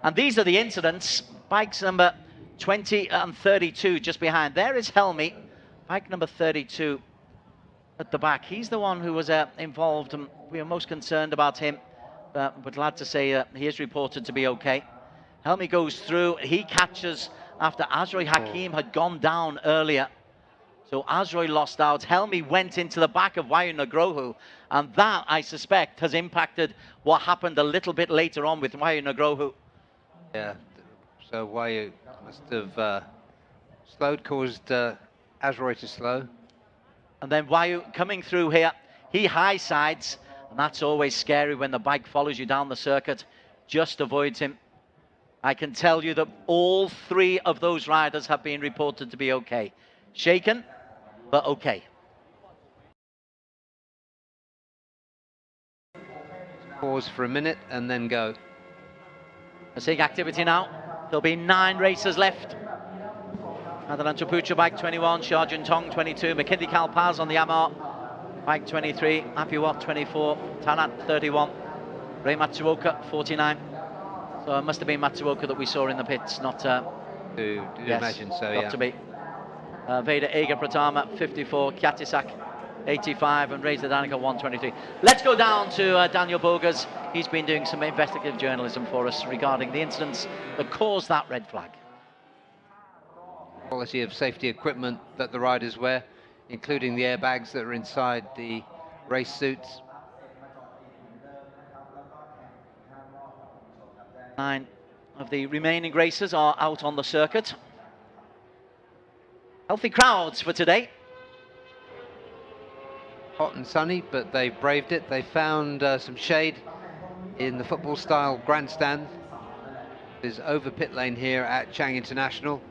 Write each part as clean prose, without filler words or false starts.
And these are the incidents. Bikes number 20 and 32 just behind. There is Helmy, bike number 32 at the back. He's the one who was involved, and we are most concerned about him. But glad to say he is reported to be okay. Helmy goes through. He catches after Arrc Hakim had gone down earlier. So Arrc lost out. Helmy went into the back of Wayu Nugroho, and that, I suspect, has impacted what happened a little bit later on with Wayu Nugroho. Yeah, so Wayu must have slowed, caused Arrc to slow. And then Wayu coming through here, he high sides, and that's always scary when the bike follows you down the circuit. Just avoids him. I can tell you that all three of those riders have been reported to be okay. Shaken, but okay. Pause for a minute and then go. A SIG activity now. There'll be 9 races left. Adelanto Pucha, bike 21, Xiaojun Tong 22, Mckinley Kalpaz on the Arrc, bike 23, Apiwat 24, Tanat 31, Ray Matsuoka 49. So it must have been Matsuoka that we saw in the pits, not... Do yes, imagine so, got yeah. to be. Veda Ega Pratama 54, Kiatisak 85, and Reza Danica 123. Let's go down to Daniel Bogas. He's been doing some investigative journalism for us regarding the incidents that caused that red flag. Quality of safety equipment that the riders wear, including the airbags that are inside the race suits. 9 of the remaining racers are out on the circuit. Healthy crowds for today. Hot and sunny, but they braved it. They found some shade in the football-style grandstand. There's over pit lane here at Chang International.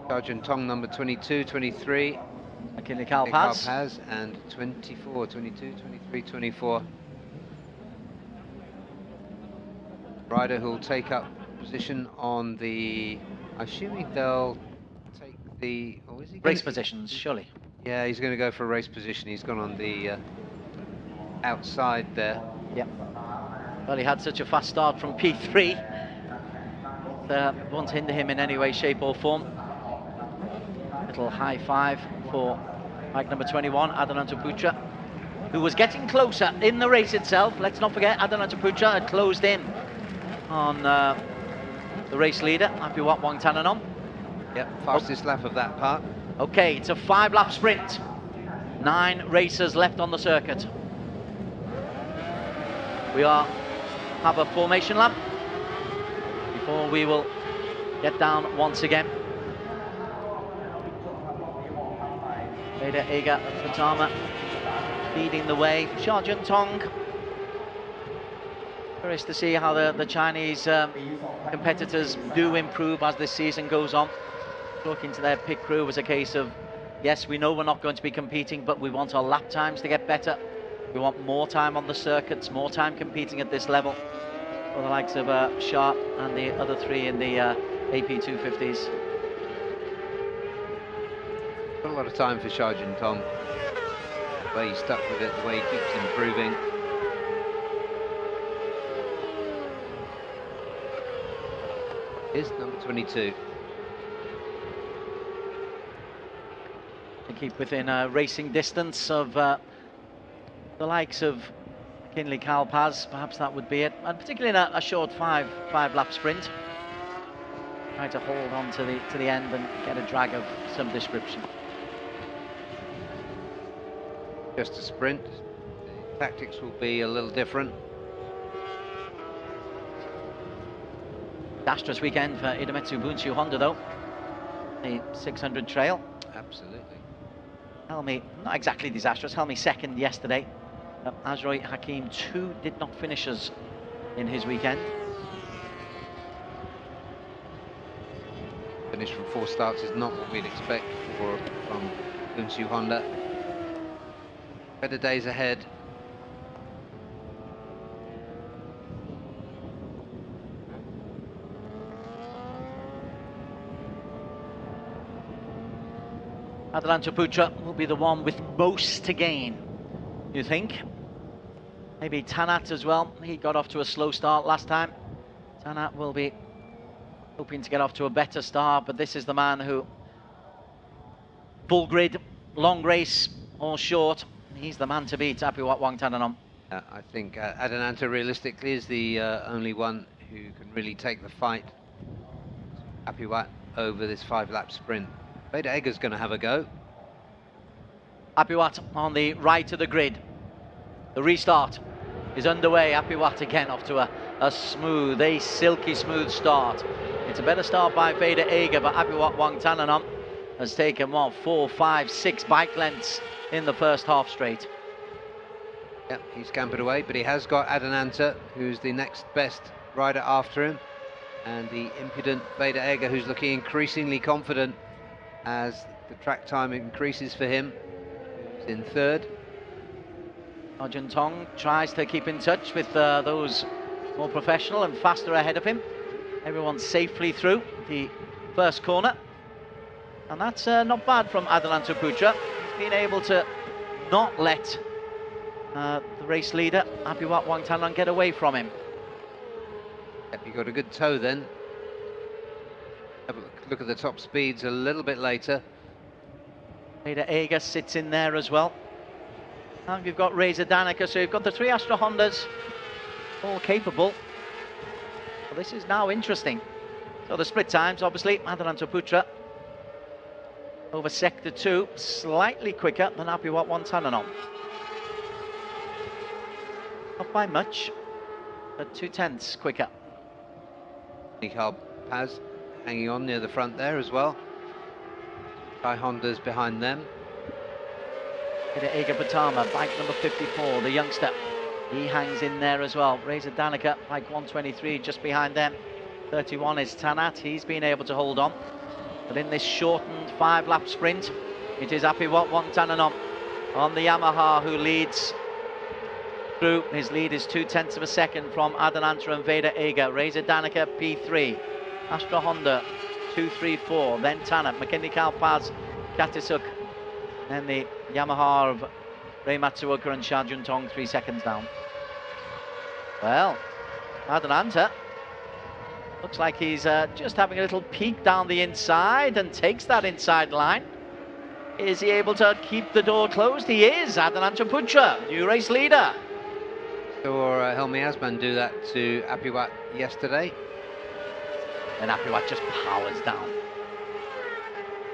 Xiaojun Tong number 22, 23. Mckinley Kalpaz. And 24, 22, 23, 24. Rider who will take up position on the... Assuming they'll take the... Oh, is he race positions, surely. Yeah, he's going to go for a race position. He's gone on the outside there. Yep. Well, he had such a fast start from P3. Won't hinder him in any way, shape or form. Little high five for bike number 21, Adelanto Pucha, who was getting closer in the race itself. Let's not forget, Adelanto Pucha had closed in on the race leader, Apiwat Wangtananon. Yep, fastest lap of that part. Okay, it's a 5-lap sprint. 9 racers left on the circuit. We have a formation lap before we will get down once again. Veda Ega Pratama leading the way. Xiaojun Tong. Curious to see how the Chinese competitors do improve as this season goes on. Talking to their pit crew was a case of, yes, we know we're not going to be competing, but we want our lap times to get better. We want more time on the circuits, more time competing at this level. For the likes of Sharp and the other 3 in the AP250s. Got a lot of time for Xiaojun Tong. The way he stuck with it, the way he keeps improving. Here's number 22. To keep within racing distance of the likes of Mckinley Kalpaz, perhaps that would be it. And particularly in a short five-lap sprint. Try to hold on to the end and get a drag of some description. Just a sprint. The tactics will be a little different. Disastrous weekend for Idemitsu Bunshu Honda though. The 600 trail. Absolutely. Helmy, not exactly disastrous. Helmy second yesterday. Arrc Hakim 2 did not finish us in his weekend. Finish from 4 starts is not what we'd expect from Bunshu Honda. Better days ahead. Adelanto Pucha will be the one with most to gain, you think? Maybe Tanat as well. He got off to a slow start last time. Tanat will be hoping to get off to a better start, but this is the man who, full grid, long race or short, he's the man to beat, Apiwat Wangtananon. I think Adananta realistically is the only one who can really take the fight. Apiwat over this 5-lap sprint. Vader Egger's going to have a go. Apiwat on the right of the grid. The restart is underway. Apiwat again off to a smooth, a silky smooth start. It's a better start by Vader Eger, but Apiwat Wangtananon has taken 4, 5, 6 bike lengths in the first half straight. Yep, he's scampered away, but he has got Adananta, who's the next best rider after him, and the impudent Vader Eger, who's looking increasingly confident as the track time increases for him. He's in third. Arjun Tong tries to keep in touch with those more professional and faster ahead of him. Everyone's safely through the first corner, and that's not bad from Adelanto Putra. He's been able to not let the race leader Apiwat Wangtananon get away from him. Yep, he got a good toe then. Have a look at the top speeds a little bit later. Vader Eger sits in there as well. And you've got Reza Danica, so you've got the 3 Astra Hondas, all capable. Well, this is now interesting. So the split times, obviously, Adelanto Putra over Sector 2, slightly quicker than Apiwat Wangtananon. Not by much, but 2/10 quicker. Mikhail Paz hanging on near the front there as well. Thai Hondas behind them. Ega Patama, bike number 54, the youngster. He hangs in there as well. Reza Danica, bike 123, just behind them. 31 is Tanat. He's been able to hold on. But in this shortened 5-lap sprint, it is Apiwat Wangtananon on the Yamaha who leads through. His lead is 2/10 of a second from Adananta and Vader Eger. Reza Danica, P3. Astra Honda, 2, 3, 4. Then Tanat, Mckinley, Paz, Katisuk. Then the Yamaha of Ray Matsuoka and Shajun Tong, 3 seconds down. Well, Adananta looks like he's just having a little peek down the inside and takes that inside line. Is he able to keep the door closed? He is. Adananta Putra, new race leader. Saw Helmi Asman do that to Apiwat yesterday. And Apiwat just powers down.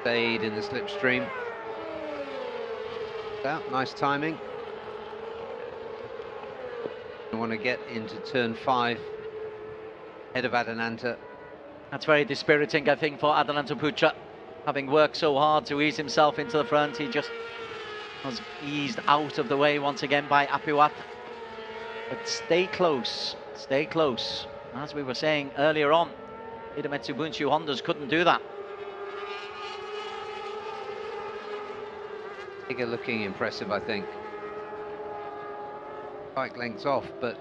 Stayed in the slipstream. Nice timing. I want to get into turn 5 ahead of Adananta. That's very dispiriting, I think, for Adelanto Putra. Having worked so hard to ease himself into the front, he just was eased out of the way once again by Apiwat. But stay close, stay close. As we were saying earlier on, Hidemetsu Bunshu Hondas couldn't do that. Eger looking impressive, I think. Bike lengths off, but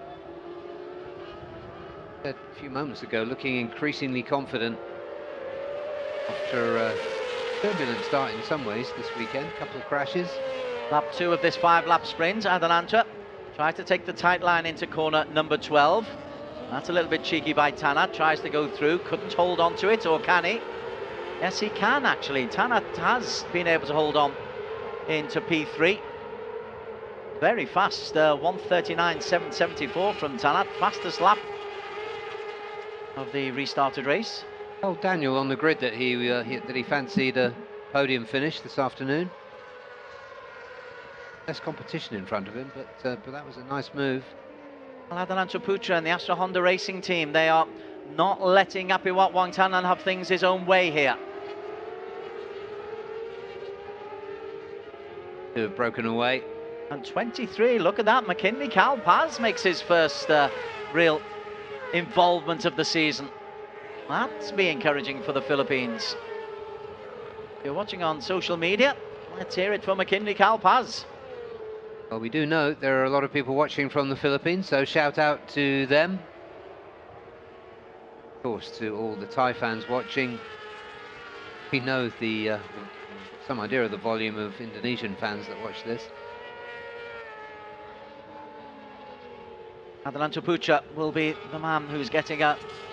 a few moments ago, looking increasingly confident after a turbulent start in some ways this weekend. A couple of crashes. Lap 2 of this 5-lap sprint. Adananta tries to take the tight line into corner number 12. That's a little bit cheeky by Tanat. Tries to go through, couldn't hold on to it, or can he? Yes, he can actually. Tanat has been able to hold on into P3. Very fast, 1:39.774 from Tanat, fastest lap of the restarted race. Oh, Daniel on the grid that he fancied a podium finish this afternoon. Less competition in front of him, but that was a nice move. Adelanto Putra and the Astra Honda racing team, they are not letting Apiwat Wangtananon have things his own way here. To have broken away. And 23, look at that, Mckinley Paz makes his first real involvement of the season. That's be encouraging for the Philippines. If you're watching on social media, let's hear it for Mckinley Paz. Well, we do know there are a lot of people watching from the Philippines, so shout out to them. Of course, to all the Thai fans watching. We know some idea of the volume of Indonesian fans that watch this. Adelanto Putra will be the man who's getting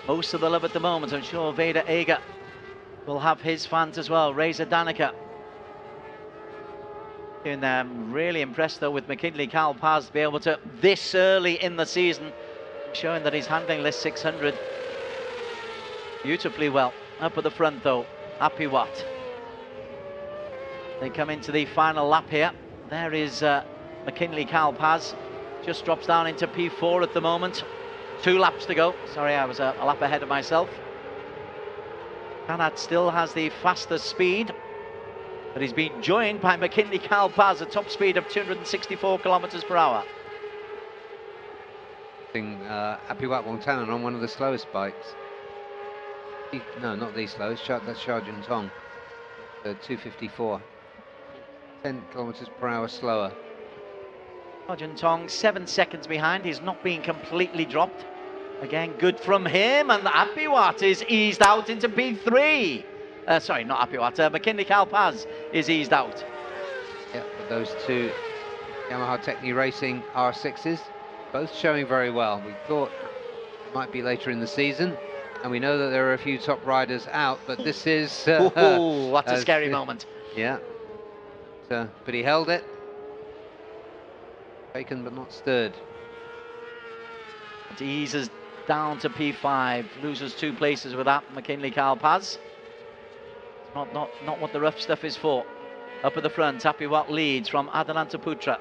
most of the love at the moment. I'm sure Vader Eger will have his fans as well. Reza Danica. And I'm really impressed though with Mckinley Carl Paz to be able to, this early in the season, showing that he's handling this 600 beautifully well. Up at the front though, Apiwat. They come into the final lap here. There is Mckinley Carl Paz. Just drops down into P4 at the moment. 2 laps to go. Sorry, I was a lap ahead of myself. Tanat still has the fastest speed, but he's been joined by Mckinley Carl Paz at top speed of 264 kilometers per hour. Apiwat Wongtanan on one of the slowest bikes. No, not the slowest. That's Sharjun Tong. 254. 10 kilometers per hour slower. Sharjun Tong 7 seconds behind. He's not being completely dropped. Again, good from him, and Apiwat is eased out into P3. Sorry, not Apiwat. Mckinley Carl Paz is eased out. Yeah, but those two Yamaha Techni Racing R6s, both showing very well. We thought it might be later in the season, and we know that there are a few top riders out, but this is... that's a scary moment. Yeah, but he held it. Shaken but not stirred. It eases down to P5, loses 2 places with that, Mckinley Carl Paz. It's not what the rough stuff is for. Up at the front, Apiwat leads from Adelanto Putra.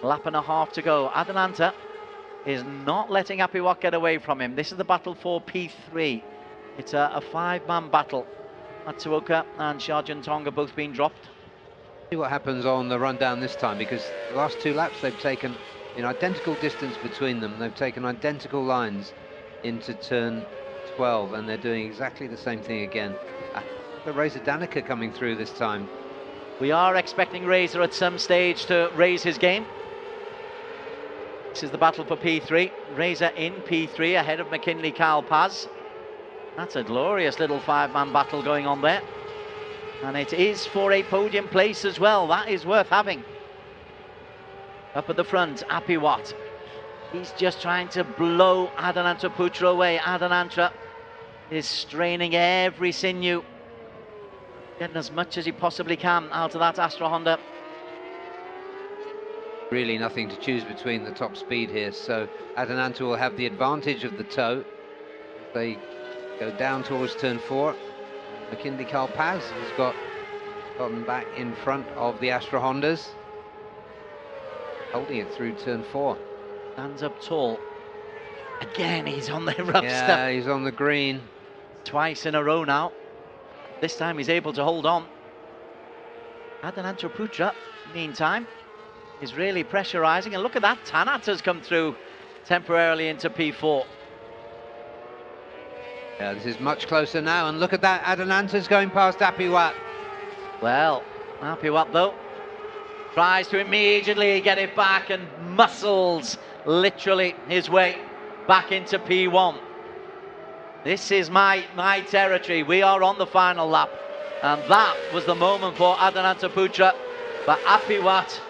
Lap and a half to go. Adelanta is not letting Apiwat get away from him. This is the battle for P3. It's a 5-man battle. Matsuoka and Sharjun Tong are both being dropped. See what happens on the run down this time, because the last 2 laps they've taken in identical distance between them. They've taken identical lines into turn 12, and they're doing exactly the same thing again. The Reza Danica coming through this time. We are expecting Reza at some stage to raise his game. This is the battle for P3. Reza in P3 ahead of Mckinley Carl Paz. That's a glorious little 5-man battle going on there. And it is for a podium place as well. That is worth having. Up at the front, Apiwat. He's just trying to blow Adelanto Putra away. Adelanto is straining every sinew, getting as much as he possibly can out of that Astra Honda. Really nothing to choose between the top speed here, so Adelanto will have the advantage of the toe. They go down towards turn 4. Mckinley Carl Paz has gotten back in front of the Astra Hondas, holding it through turn 4. Stands up tall. Again, he's on the rough stuff. Yeah, he's on the green. Twice in a row now. This time he's able to hold on. Adelanto Putra, meantime, is really pressurizing. And look at that, Tanat has come through temporarily into P4. Yeah, this is much closer now, and look at that, Adelanto's going past Apiwat. Well, Apiwat though tries to immediately get it back and muscles literally his way back into P1. This is my territory. We are on the final lap, and that was the moment for Adelanto Putra. But Apiwat,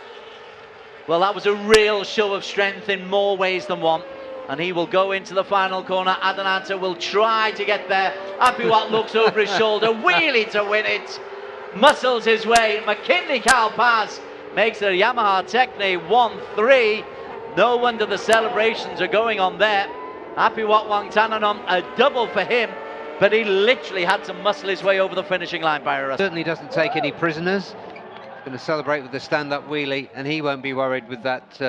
well, that was a real show of strength in more ways than one. And he will go into the final corner. Adelanto will try to get there. Apiwat looks over his shoulder, wheelie to win it. Muscles his way. Mckinley Carl Paz makes the Yamaha Techni 1-3. No wonder the celebrations are going on there. Apiwat Wongtanan, a double for him, but he literally had to muscle his way over the finishing line, Byron. Certainly doesn't take any prisoners. Going to celebrate with the stand-up wheelie, and he won't be worried with that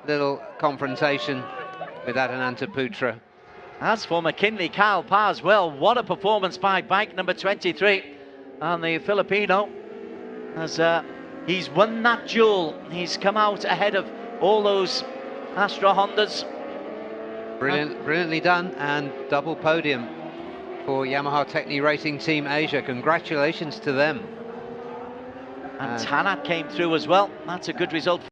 little confrontation with Adelanto Putra. As for Mckinley Carl Paz, well, what a performance by bike number 23. And the Filipino, as he's won that duel. He's come out ahead of all those Astra Hondas. Brilliantly done, and double podium for Yamaha Techni Racing Team Asia. Congratulations to them. And Tanat came through as well. That's a good result for